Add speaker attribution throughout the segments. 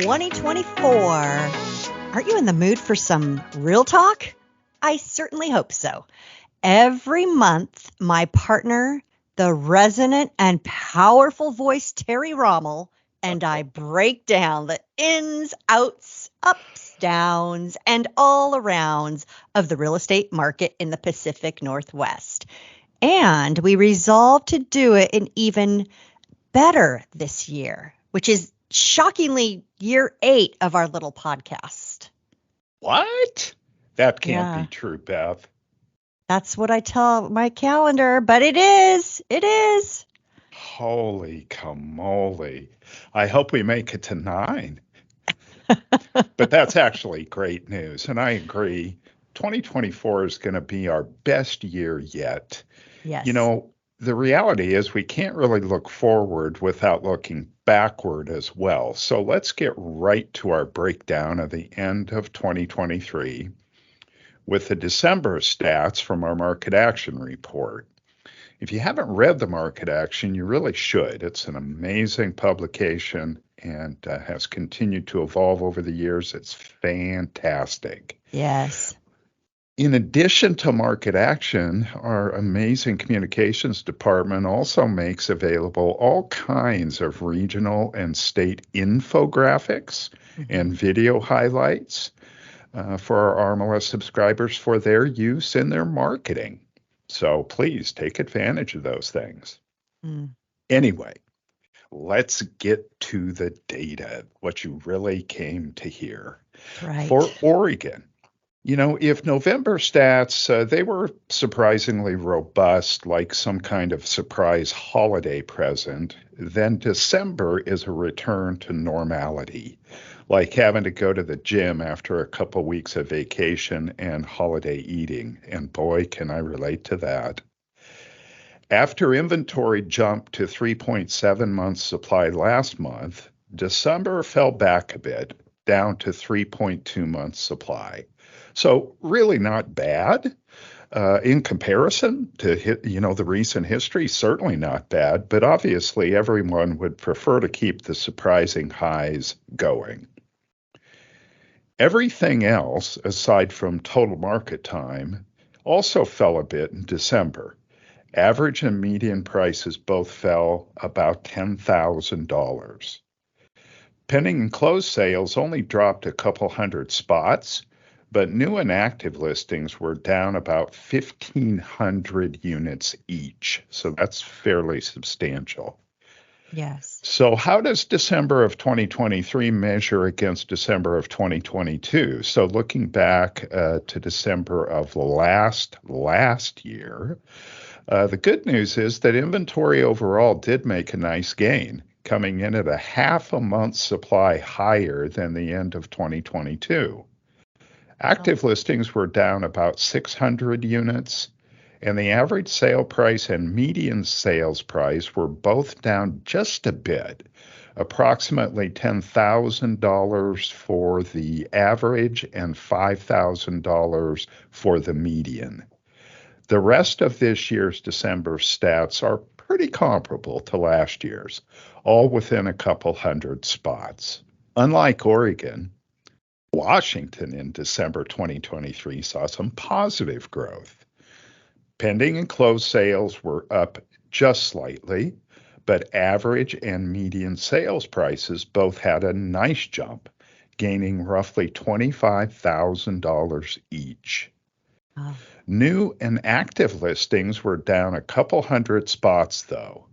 Speaker 1: 2024. Aren't you in the mood for some real talk? I certainly hope so. Every month, my partner, the resonant and powerful voice Terry Rommel, and I break down the ins, outs, ups, downs, and all arounds of the real estate market in the Pacific Northwest. And we resolved to do it in even better this year, which is shockingly year 8 of our little podcast.
Speaker 2: What? That can't be true, Beth.
Speaker 1: That's what I tell my calendar, but it is. It is.
Speaker 2: Holy camole. I hope we make it to 9. But that's actually great news. And I agree. 2024 is going to be our best year yet.
Speaker 1: Yes.
Speaker 2: You know, the reality is we can't really look forward without looking backward as well. So let's get right to our breakdown of the end of 2023 with the December stats from our market action report. If you haven't read the market action, you really should. It's an amazing publication and has continued to evolve over the years. It's fantastic.
Speaker 1: Yes.
Speaker 2: In addition to market action, our amazing communications department also makes available all kinds of regional and state infographics and video highlights for our RMLS subscribers for their use in their marketing. So please take advantage of those things. Anyway, let's get to the data, what you really came to hear.
Speaker 1: Right.
Speaker 2: For Oregon, you know, if November stats, they were surprisingly robust, like some kind of surprise holiday present, then December is a return to normality, like having to go to the gym after a couple weeks of vacation and holiday eating. And boy, can I relate to that. After inventory jumped to 3.7 months supply last month, December fell back a bit, down to 3.2 months supply. So really not bad in comparison to, the recent history, certainly not bad, but obviously everyone would prefer to keep the surprising highs going. Everything else, aside from total market time, also fell a bit in December. Average and median prices both fell about $10,000. Pending and closed sales only dropped a couple hundred spots, but new and active listings were down about 1,500 units each. So that's fairly substantial.
Speaker 1: Yes.
Speaker 2: So how does December of 2023 measure against December of 2022? So looking back to December of last year, the good news is that inventory overall did make a nice gain, coming in at a half a month supply higher than the end of 2022. Active listings were down about 600 units, and the average sale price and median sales price were both down just a bit, approximately $10,000 for the average and $5,000 for the median. The rest of this year's December stats are pretty comparable to last year's, all within a couple hundred spots. Unlike Oregon, Washington in December 2023 saw some positive growth. Pending and closed sales were up just slightly, but average and median sales prices both had a nice jump, gaining roughly $25,000 each.
Speaker 1: Oh.
Speaker 2: New and active listings were down a couple hundred spots, though.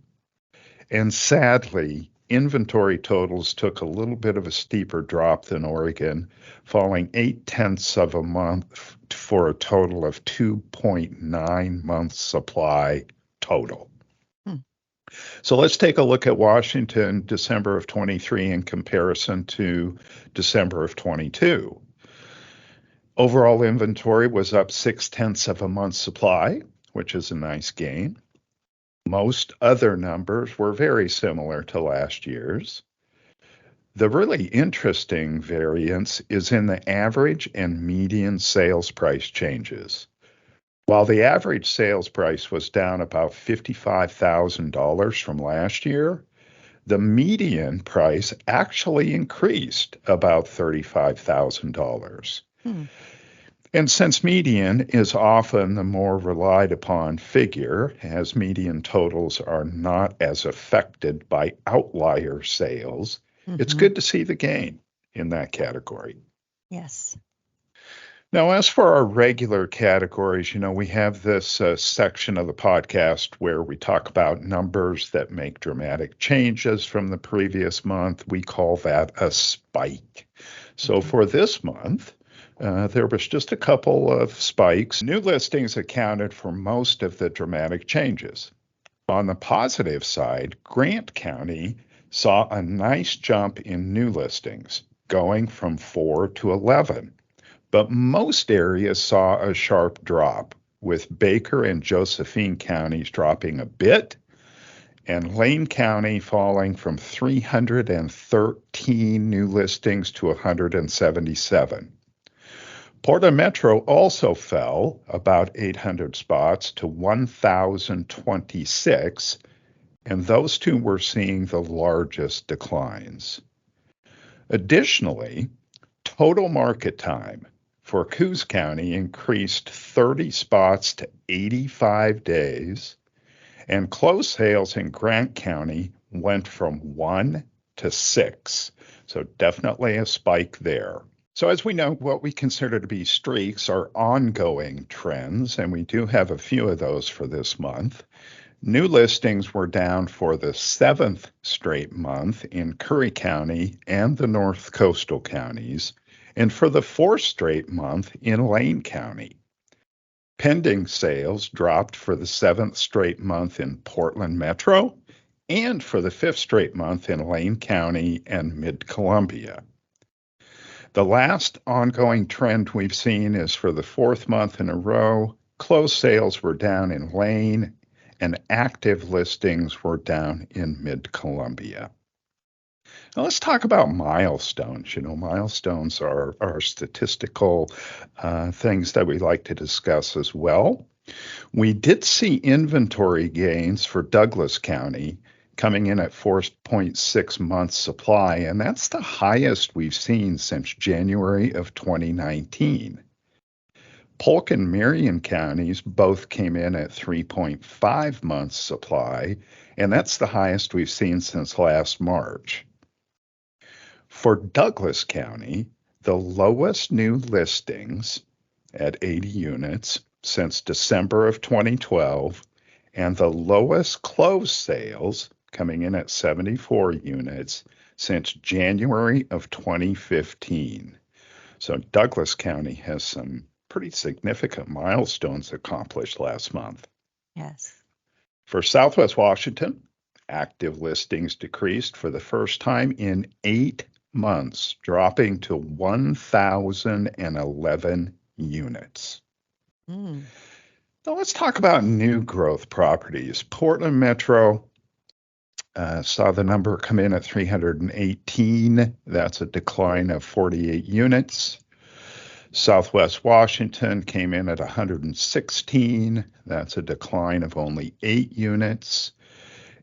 Speaker 2: And sadly, inventory totals took a little bit of a steeper drop than Oregon, falling 0.8 of a month for a total of 2.9 months supply total. So let's take a look at Washington, December of 23 in comparison to December of 22. Overall inventory was up 0.6 of a month's supply, which is a nice gain. Most other numbers were very similar to last year's. The really interesting variance is in the average and median sales price changes. While the average sales price was down about $55,000 from last year, the median price actually increased about $35,000.
Speaker 1: Hmm.
Speaker 2: And since median is often the more relied upon figure, as median totals are not as affected by outlier sales, it's
Speaker 1: Mm-hmm.
Speaker 2: good to see the gain in that category.
Speaker 1: Yes.
Speaker 2: Now, as for our regular categories, we have this section of the podcast where we talk about numbers that make dramatic changes from the previous month. We call that a spike. So for this month, there was just a couple of spikes. New listings accounted for most of the dramatic changes. On the positive side, Grant County saw a nice jump in new listings, going from 4 to 11. But most areas saw a sharp drop, with Baker and Josephine counties dropping a bit, and Lane County falling from 313 new listings to 177. Portland Metro also fell about 800 spots to 1,026, and those two were seeing the largest declines. Additionally, total market time for Coos County increased 30 spots to 85 days, and closed sales in Grant County went from 1 to 6. So definitely a spike there. So as we know, what we consider to be streaks are ongoing trends, and we do have a few of those for this month. New listings were down for the 7th straight month in Curry County and the North Coastal counties, and for the 4th straight month in Lane County. Pending sales dropped for the 7th straight month in Portland Metro and for the 5th straight month in Lane County and Mid-Columbia. The last ongoing trend we've seen is for the 4th month in a row, closed sales were down in Lane and active listings were down in Mid-Columbia. Now let's talk about milestones. Milestones are statistical things that we like to discuss as well. We did see inventory gains for Douglas County coming in at 4.6 months supply, and that's the highest we've seen since January of 2019. Polk and Marion counties both came in at 3.5 months supply, and that's the highest we've seen since last March. For Douglas County, the lowest new listings at 80 units since December of 2012, and the lowest closed sales coming in at 74 units since January of 2015. So Douglas County has some pretty significant milestones accomplished last month.
Speaker 1: Yes. For
Speaker 2: Southwest Washington, active listings decreased for the first time in 8 months, dropping to 1,011 units. Now let's talk about new growth properties. Portland Metro saw the number come in at 318. That's a decline of 48 units. Southwest Washington came in at 116. That's a decline of only 8 units.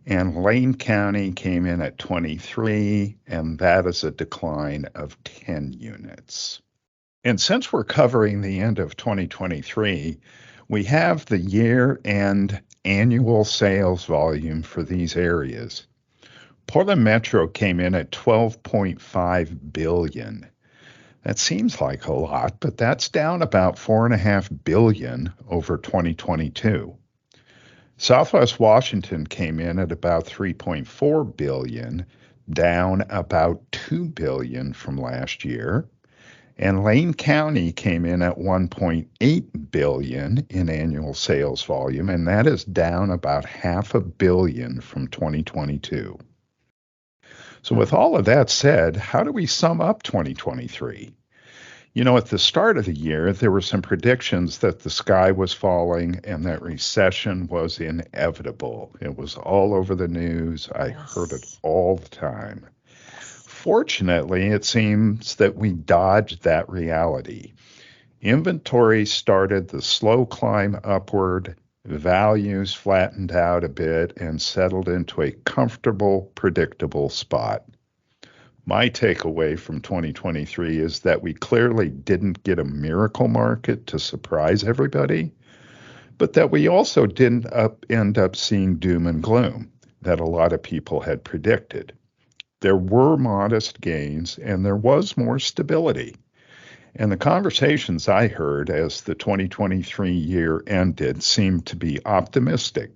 Speaker 2: And Lane County came in at 23, and that is a decline of 10 units. And since we're covering the end of 2023, we have the year-end annual sales volume for these areas. Portland Metro came in at $12.5 billion. That seems like a lot, but that's down about $4.5 billion over 2022. Southwest Washington came in at about $3.4 billion, down about $2 billion from last year. And Lane County came in at $1.8 billion in annual sales volume, and that is down about $500 million from 2022. So with all of that said, how do we sum up 2023? At the start of the year, there were some predictions that the sky was falling and that recession was inevitable. It was all over the news. I heard it all the time. Fortunately, it seems that we dodged that reality. Inventory started the slow climb upward. Values flattened out a bit and settled into a comfortable, predictable spot. My takeaway from 2023 is that we clearly didn't get a miracle market to surprise everybody, but that we also didn't end up seeing doom and gloom that a lot of people had predicted. There were modest gains and there was more stability. And the conversations I heard as the 2023 year ended seemed to be optimistic.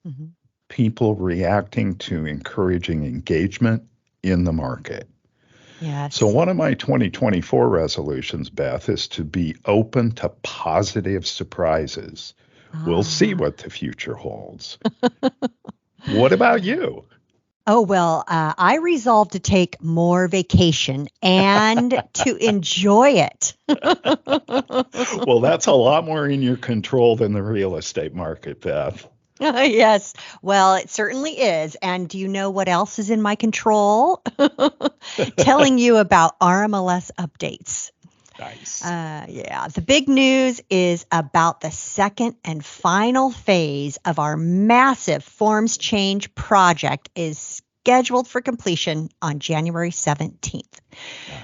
Speaker 1: Mm-hmm.
Speaker 2: People reacting to encouraging engagement in the market.
Speaker 1: Yes.
Speaker 2: So one of my 2024 resolutions, Beth, is to be open to positive surprises. We'll see what the future holds. What about you?
Speaker 1: Oh, well, I resolved to take more vacation and to enjoy it.
Speaker 2: Well, that's a lot more in your control than the real estate market, Beth.
Speaker 1: Yes, well, it certainly is. And do you know what else is in my control? Telling you about RMLS updates.
Speaker 2: Nice.
Speaker 1: Yeah, the big news is about the second and final phase of our massive forms change project is scheduled for completion on January 17th.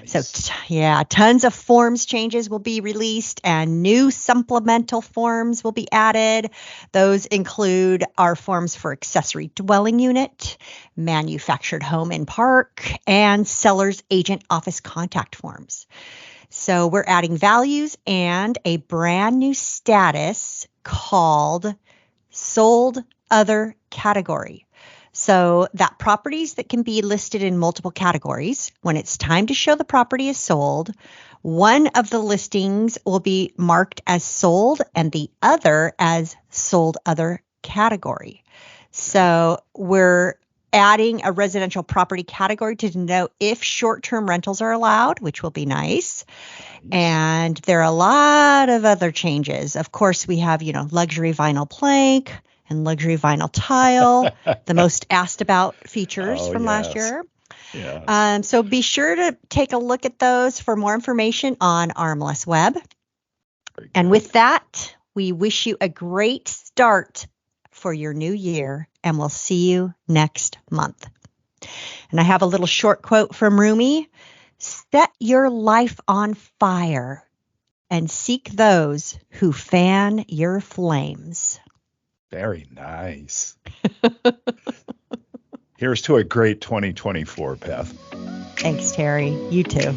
Speaker 2: Nice.
Speaker 1: So, tons of forms changes will be released and new supplemental forms will be added. Those include our forms for accessory dwelling unit, manufactured home and park, and seller's agent office contact forms. So we're adding values and a brand new status called sold other category. So that properties that can be listed in multiple categories, when it's time to show the property is sold, one of the listings will be marked as sold and the other as sold other category. So we're adding a residential property category to denote if short-term rentals are allowed, which will be nice. And there are a lot of other changes. Of course, we have, luxury vinyl plank and luxury vinyl tile, the most asked about features from last year.
Speaker 2: Yes.
Speaker 1: So be sure to take a look at those for more information on RMLS Web. And with that, we wish you a great start for your new year, and we'll see you next month. And I have a little short quote from Rumi. Set your life on fire and seek those who fan your flames.
Speaker 2: Very nice. Here's to a great 2024, Beth.
Speaker 1: Thanks, Terry. You too.